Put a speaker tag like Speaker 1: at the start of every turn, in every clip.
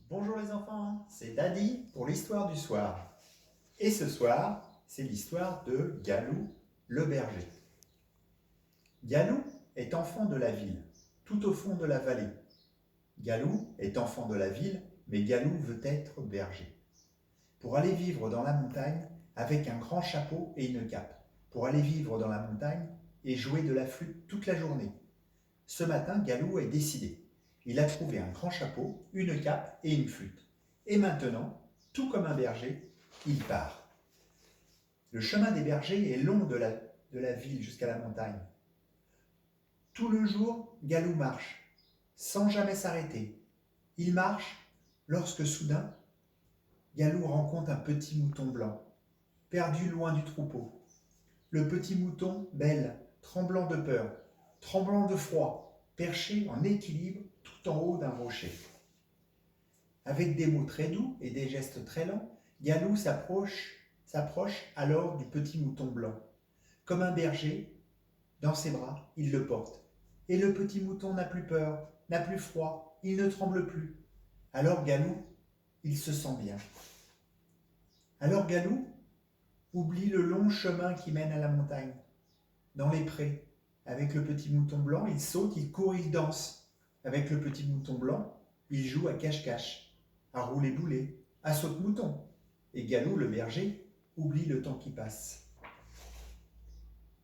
Speaker 1: Bonjour les enfants, c'est Daddy pour l'histoire du soir. Et ce soir, c'est l'histoire de Galou le berger. Galou est enfant de la ville, tout au fond de la vallée. Galou est enfant de la ville, mais Galou veut être berger. Pour aller vivre dans la montagne avec un grand chapeau et une cape. Pour aller vivre dans la montagne et jouer de la flûte toute la journée. Ce matin, Galou est décidé. Il a trouvé un grand chapeau, une cape et une flûte. Et maintenant, tout comme un berger, il part. Le chemin des bergers est long de la ville jusqu'à la montagne. Tout le jour, Galou marche, sans jamais s'arrêter. Il marche lorsque soudain, Galou rencontre un petit mouton blanc, perdu loin du troupeau. Le petit mouton bêle, tremblant de peur, tremblant de froid, perché en équilibre tout en haut d'un rocher. Avec des mots très doux et des gestes très lents, Galou s'approche alors du petit mouton blanc. Comme un berger, dans ses bras, il le porte. Et le petit mouton n'a plus peur, n'a plus froid, il ne tremble plus. Alors Galou, il se sent bien. Alors Galou oublie le long chemin qui mène à la montagne. Dans les prés, avec le petit mouton blanc, il saute, il court, il danse. Avec le petit mouton blanc, il joue à cache-cache, à rouler-boulet, à saute-mouton. Et Galou, le berger, oublie le temps qui passe.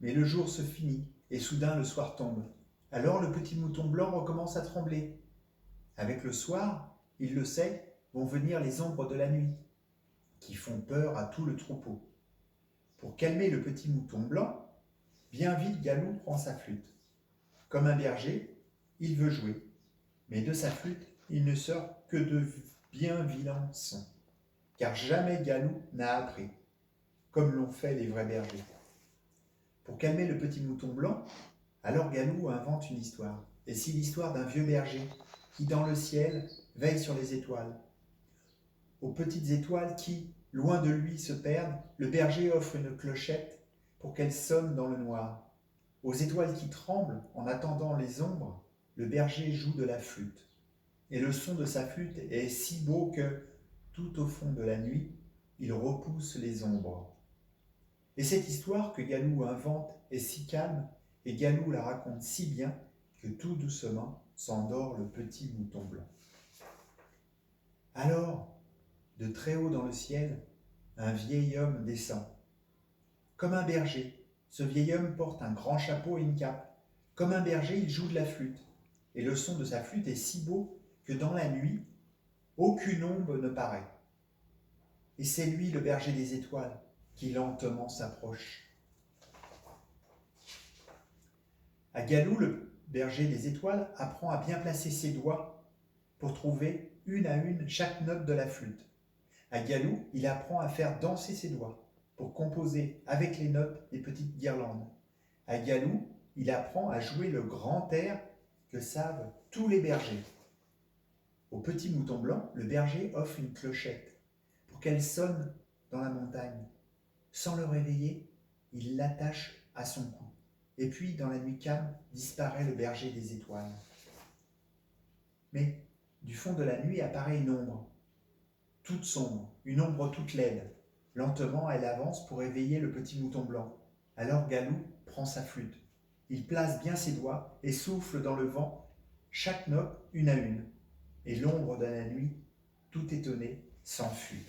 Speaker 1: Mais le jour se finit, et soudain le soir tombe. Alors le petit mouton blanc recommence à trembler. Avec le soir, il le sait, vont venir les ombres de la nuit, qui font peur à tout le troupeau. Pour calmer le petit mouton blanc, bien vite Galou prend sa flûte. Comme un berger, il veut jouer, mais de sa flûte, il ne sort que de bien vilains sons, car jamais Galou n'a appris, comme l'ont fait les vrais bergers. Pour calmer le petit mouton blanc, alors Galou invente une histoire. Et c'est l'histoire d'un vieux berger qui, dans le ciel, veille sur les étoiles. Aux petites étoiles qui, loin de lui, se perdent, le berger offre une clochette pour qu'elle sonne dans le noir. Aux étoiles qui tremblent en attendant les ombres, le berger joue de la flûte. Et le son de sa flûte est si beau que, tout au fond de la nuit, il repousse les ombres. Et cette histoire que Galou invente est si calme, et Galou la raconte si bien, que tout doucement s'endort le petit mouton blanc. Alors, de très haut dans le ciel, un vieil homme descend. Comme un berger, ce vieil homme porte un grand chapeau et une cape. Comme un berger, il joue de la flûte. Et le son de sa flûte est si beau que dans la nuit, aucune ombre ne paraît. Et c'est lui, le berger des étoiles, qui lentement s'approche. À Galou, le berger des étoiles apprend à bien placer ses doigts pour trouver une à une chaque note de la flûte. À Galou, il apprend à faire danser ses doigts pour composer avec les notes des petites guirlandes. À Galou, il apprend à jouer le grand air que savent tous les bergers. Au petit mouton blanc, le berger offre une clochette pour qu'elle sonne dans la montagne. Sans le réveiller, il l'attache à son cou. Et puis, dans la nuit calme, disparaît le berger des étoiles. Mais du fond de la nuit apparaît une ombre, toute sombre, une ombre toute laide. Lentement, elle avance pour éveiller le petit mouton blanc. Alors Galou prend sa flûte. Il place bien ses doigts et souffle dans le vent chaque note une à une. Et l'ombre de la nuit, tout étonnée, s'enfuit.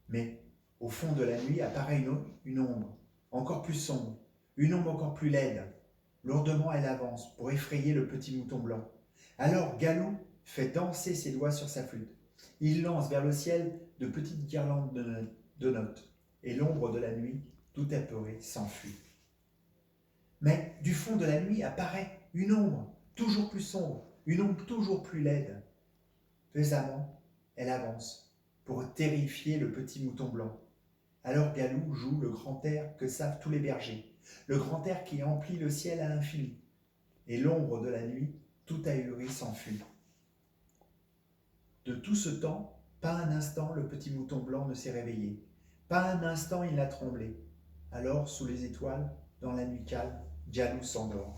Speaker 1: Mais au fond de la nuit apparaît une ombre, encore plus sombre, une ombre encore plus laide. Lourdement, elle avance pour effrayer le petit mouton blanc. Alors Galou fait danser ses doigts sur sa flûte. Il lance vers le ciel de petites guirlandes de notes. Et l'ombre de la nuit, tout apeurée, s'enfuit. Mais du fond de la nuit apparaît une ombre, toujours plus sombre, une ombre toujours plus laide. Pesamment, elle avance pour terrifier le petit mouton blanc. Alors Galou joue le grand air que savent tous les bergers, le grand air qui emplit le ciel à l'infini. Et l'ombre de la nuit, tout ahuri, s'enfuit. De tout ce temps, pas un instant le petit mouton blanc ne s'est réveillé. Pas un instant il n'a tremblé. Alors, sous les étoiles, dans la nuit calme, Galou s'endort.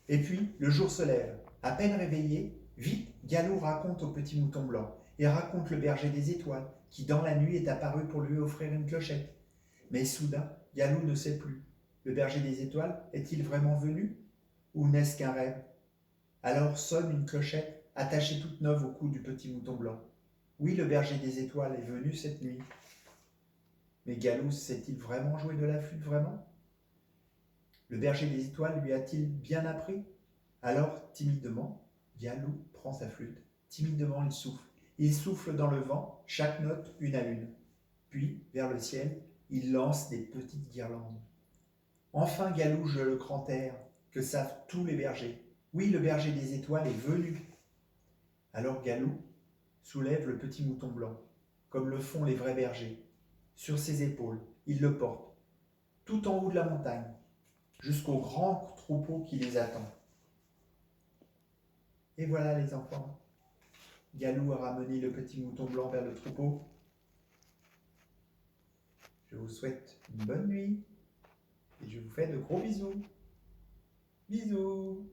Speaker 1: Et puis, le jour se lève. À peine réveillé, Vite, Galou raconte au petit mouton blanc et raconte le berger des étoiles qui dans la nuit est apparu pour lui offrir une clochette. Mais soudain, Galou ne sait plus. Le berger des étoiles est-il vraiment venu ou n'est-ce qu'un rêve? Alors sonne une clochette attachée toute neuve au cou du petit mouton blanc. Oui, le berger des étoiles est venu cette nuit. Mais Galou sait-il vraiment jouer de la flûte, vraiment? Le berger des étoiles lui a-t-il bien appris? Alors, timidement, Galou prend sa flûte. Timidement, il souffle. Il souffle dans le vent, chaque note une à une. Puis, vers le ciel, il lance des petites guirlandes. Enfin, Galou joue le grand air que savent tous les bergers. Oui, le berger des étoiles est venu. Alors Galou soulève le petit mouton blanc, comme le font les vrais bergers. Sur ses épaules, il le porte, tout en haut de la montagne, jusqu'au grand troupeau qui les attend. Et voilà les enfants, Galou a ramené le petit mouton blanc vers le troupeau. Je vous souhaite une bonne nuit et je vous fais de gros bisous. Bisous.